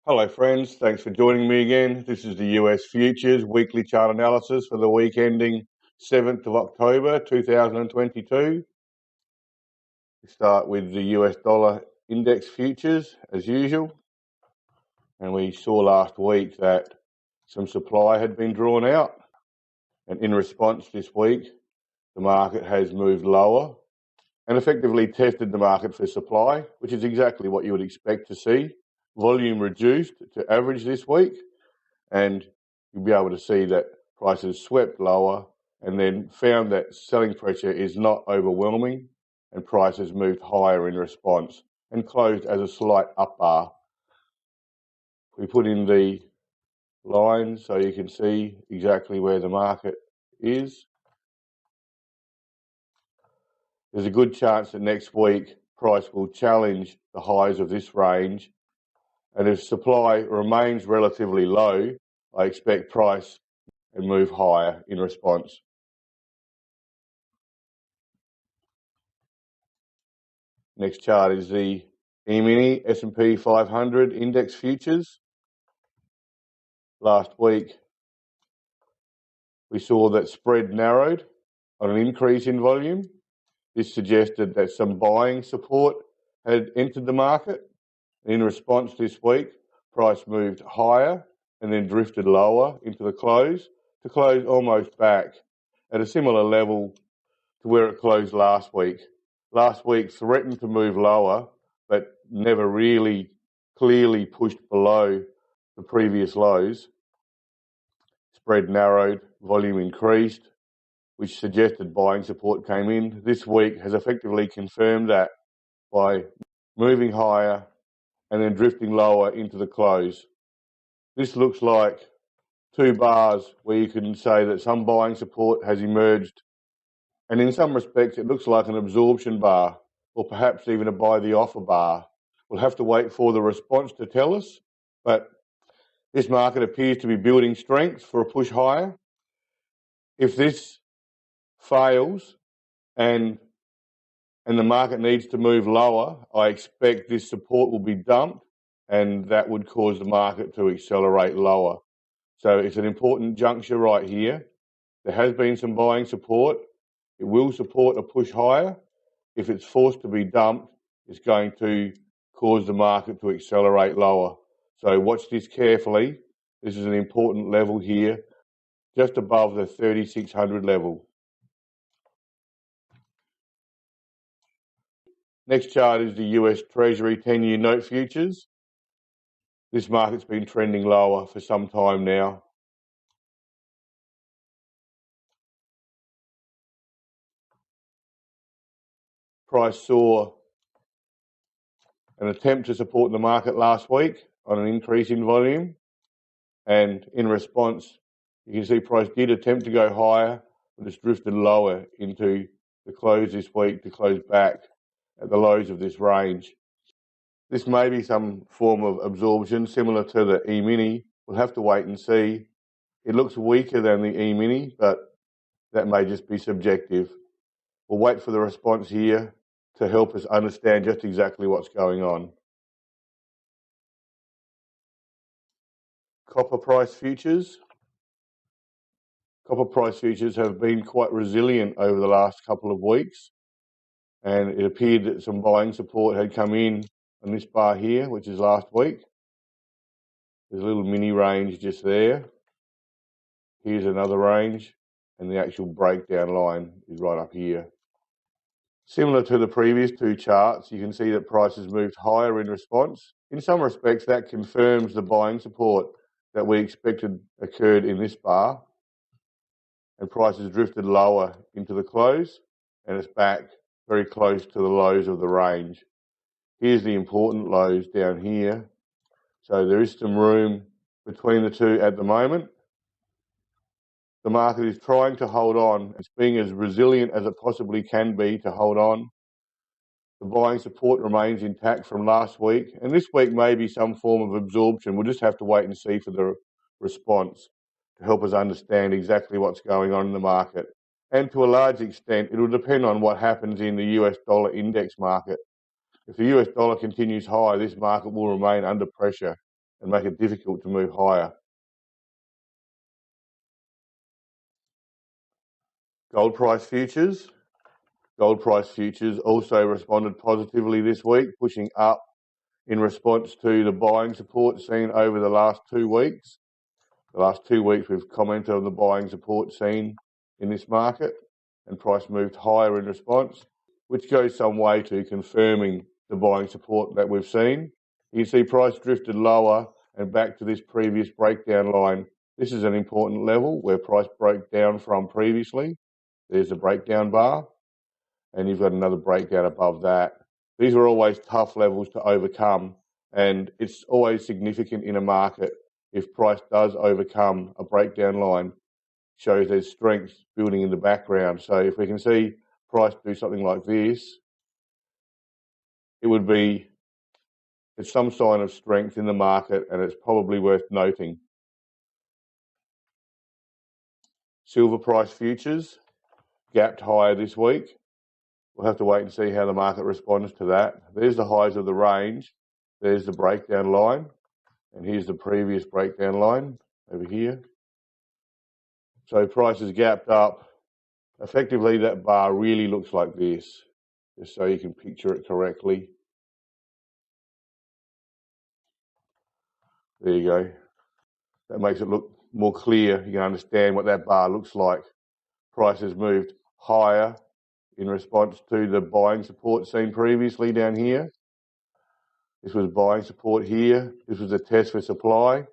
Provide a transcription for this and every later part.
Hello friends, thanks for joining me again. This is the US Futures weekly chart analysis for the week ending 7th of October 2022. We start with the US dollar index futures as usual. And we saw last week that some supply had been drawn out. And in response this week, the market has moved lower and effectively tested the market for supply, which is exactly what you would expect to see. Volume reduced to average this week, and you'll be able to see that prices swept lower and then found that selling pressure is not overwhelming, and prices moved higher in response and closed as a slight up bar. We put in the lines so you can see exactly where the market is. There's a good chance that next week price will challenge the highs of this range, and if supply remains relatively low, I expect price and move higher in response. Next chart is the E-mini S&P 500 index futures. Last week, we saw that spread narrowed on an increase in volume. This suggested that some buying support had entered the market. In response this week, price moved higher and then drifted lower into the close to close almost back at a similar level to where it closed last week. Last week threatened to move lower, but never really clearly pushed below the previous lows. Spread narrowed, volume increased, which suggested buying support came in. This week has effectively confirmed that by moving higher and then drifting lower into the close. This looks like two bars where you can say that some buying support has emerged, and in some respects it looks like an absorption bar, or perhaps even a buy the offer bar. We'll have to wait for the response to tell us, but this market appears to be building strength for a push higher. If this fails and the market needs to move lower, I expect this support will be dumped, and that would cause the market to accelerate lower. So it's an important juncture right here. There has been some buying support. It will support a push higher. If it's forced to be dumped, it's going to cause the market to accelerate lower. So watch this carefully. This is an important level here, just above the 3,600 level. Next chart is the US Treasury 10-year note futures. This market's been trending lower for some time now. Price saw an attempt to support the market last week on an increase in volume, and in response, you can see price did attempt to go higher, but it's drifted lower into the close this week to close back at the lows of this range. This may be some form of absorption similar to the E-mini. We'll have to wait and see. It looks weaker than the E-mini, but that may just be subjective. We'll wait for the response here to help us understand just exactly what's going on. Copper price futures. Copper price futures have been quite resilient over the last couple of weeks, and it appeared that some buying support had come in on this bar here, which is last week. There's a little mini range just there. Here's another range, and the actual breakdown line is right up here. Similar to the previous two charts, you can see that prices moved higher in response. In some respects, that confirms the buying support that we expected occurred in this bar, and prices drifted lower into the close, and it's back very close to the lows of the range. Here's the important lows down here. So there is some room between the two at the moment. The market is trying to hold on. It's being as resilient as it possibly can be to hold on. The buying support remains intact from last week, and this week may be some form of absorption. We'll just have to wait and see for the response to help us understand exactly what's going on in the market. And to a large extent, it will depend on what happens in the US dollar index market. If the US dollar continues high, this market will remain under pressure, and make it difficult to move higher. Gold price futures. Gold price futures also responded positively this week, pushing up in response to the buying support seen over the last 2 weeks. The last 2 weeks we've commented on the buying support seen in this market, and price moved higher in response, which goes some way to confirming the buying support that we've seen. You can see price drifted lower and back to this previous breakdown line. This is an important level where price broke down from previously. There's the breakdown bar, and you've got another breakdown above that. These are always tough levels to overcome, and it's always significant in a market if price does overcome a breakdown line. Shows there's strength building in the background. So if we can see price do something like this, it's some sign of strength in the market, and it's probably worth noting. Silver price futures gapped higher this week. We'll have to wait and see how the market responds to that. There's the highs of the range. There's the breakdown line. And here's the previous breakdown line over here. So price has gapped up. Effectively, that bar really looks like this, just so you can picture it correctly. There you go. That makes it look more clear. You can understand what that bar looks like. Price has moved higher in response to the buying support seen previously down here. This was buying support here. This was a test for supply.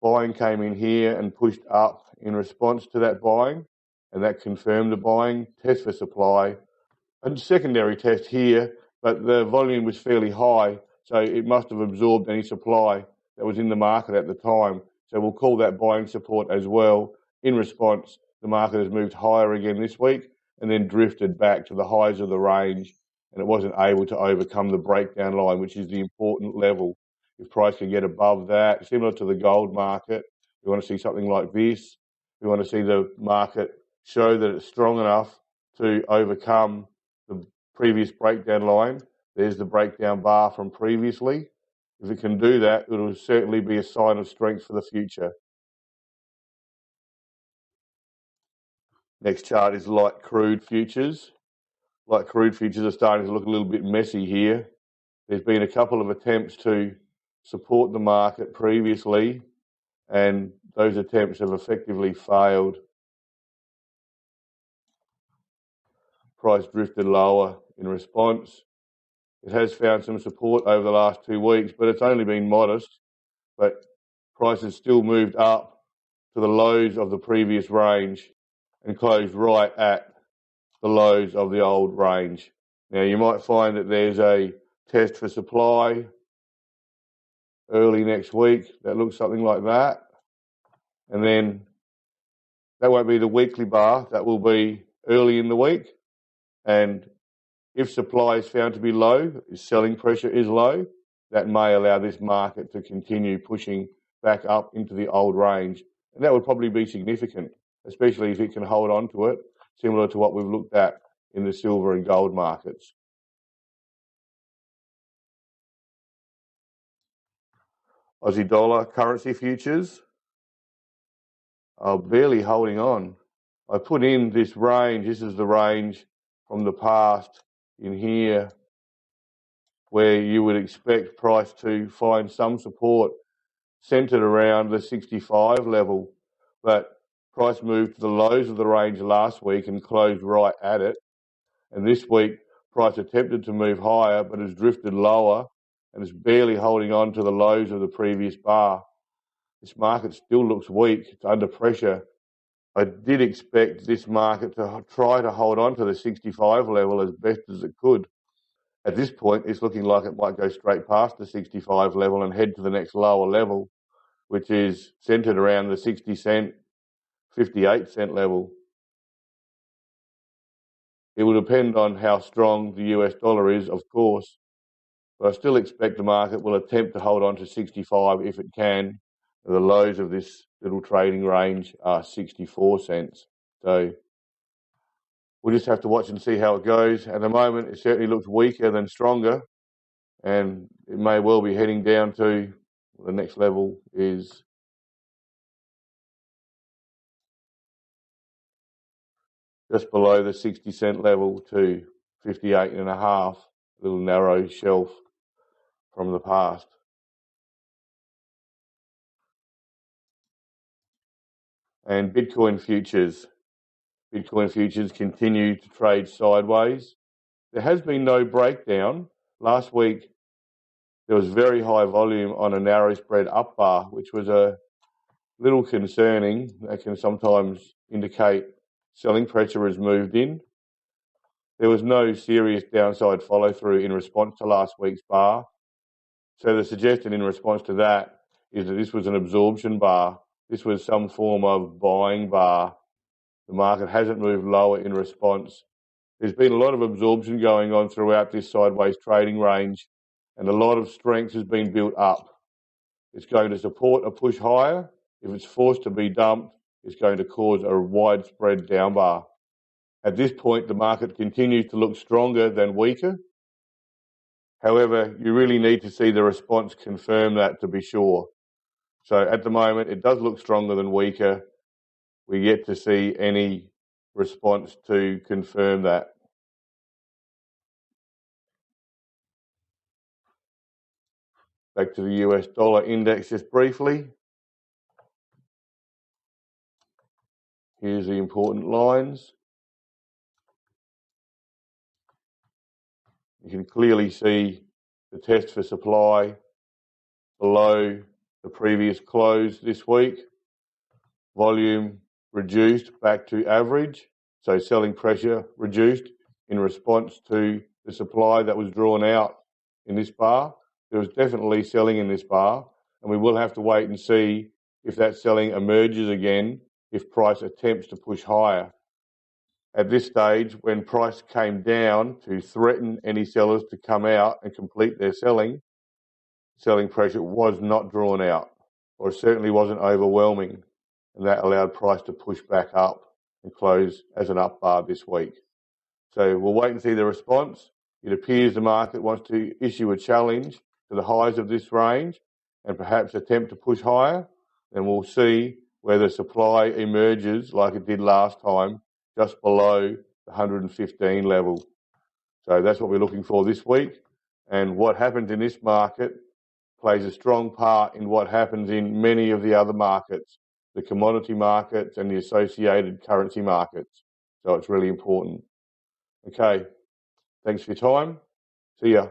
Buying came in here and pushed up in response to that buying, and that confirmed the buying. Test for supply. A secondary test here, but the volume was fairly high, so it must have absorbed any supply that was in the market at the time. So we'll call that buying support as well. In response, the market has moved higher again this week and then drifted back to the highs of the range, and it wasn't able to overcome the breakdown line, which is the important level. If price can get above that, similar to the gold market, we want to see something like this. We want to see the market show that it's strong enough to overcome the previous breakdown line. There's the breakdown bar from previously. If it can do that, it will certainly be a sign of strength for the future. Next chart is light crude futures. Light crude futures are starting to look a little bit messy here. There's been a couple of attempts to support the market previously, and those attempts have effectively failed. Price drifted lower in response. It has found some support over the last 2 weeks, but it's only been modest. But price has still moved up to the lows of the previous range and closed right at the lows of the old range. Now, you might find that there's a test for supply early next week that looks something like that. And then that won't be the weekly bar, that will be early in the week. And if supply is found to be low, selling pressure is low, that may allow this market to continue pushing back up into the old range. And that would probably be significant, especially if it can hold on to it, similar to what we've looked at in the silver and gold markets. Aussie dollar currency futures are barely holding on. I put in this range. This is the range from the past in here where you would expect price to find some support centered around the 65 level, but price moved to the lows of the range last week and closed right at it. And this week, price attempted to move higher, but has drifted lower and is barely holding on to the lows of the previous bar. This market still looks weak. It's under pressure. I did expect this market to try to hold on to the 65 level as best as it could. At this point, it's looking like it might go straight past the 65 level and head to the next lower level, which is centered around the 60 cent, 58 cent level. It will depend on how strong the US dollar is, of course, but I still expect the market will attempt to hold on to 65 if it can. The lows of this little trading range are 64 cents. So we'll just have to watch and see how it goes. At the moment, it certainly looks weaker than stronger, and it may well be heading down to The next level is just below the 60-cent level to 58.5, a little narrow shelf from the past. And Bitcoin futures. Bitcoin futures continue to trade sideways. There has been no breakdown. Last week, there was very high volume on a narrow spread up bar, which was a little concerning. That can sometimes indicate selling pressure has moved in. There was no serious downside follow through in response to last week's bar. So the suggestion in response to that is that this was an absorption bar. This was some form of buying bar. The market hasn't moved lower in response. There's been a lot of absorption going on throughout this sideways trading range, and a lot of strength has been built up. It's going to support a push higher. If it's forced to be dumped, it's going to cause a widespread down bar. At this point, the market continues to look stronger than weaker. However, you really need to see the response confirm that to be sure. So at the moment, it does look stronger than weaker. We're yet to see any response to confirm that. Back to the US dollar index just briefly. Here's the important lines. You can clearly see the test for supply below the previous close this week. Volume reduced back to average, so selling pressure reduced in response to the supply that was drawn out in this bar. There was definitely selling in this bar, and we will have to wait and see if that selling emerges again, if price attempts to push higher. At this stage, when price came down to threaten any sellers to come out and complete their selling pressure was not drawn out, or certainly wasn't overwhelming, and that allowed price to push back up and close as an up bar this week. So we'll wait and see the response. It appears the market wants to issue a challenge to the highs of this range and perhaps attempt to push higher. Then we'll see whether supply emerges like it did last time, just below the 115 level. So that's what we're looking for this week. And what happens in this market plays a strong part in what happens in many of the other markets, the commodity markets and the associated currency markets. So it's really important. Okay, thanks for your time. See ya.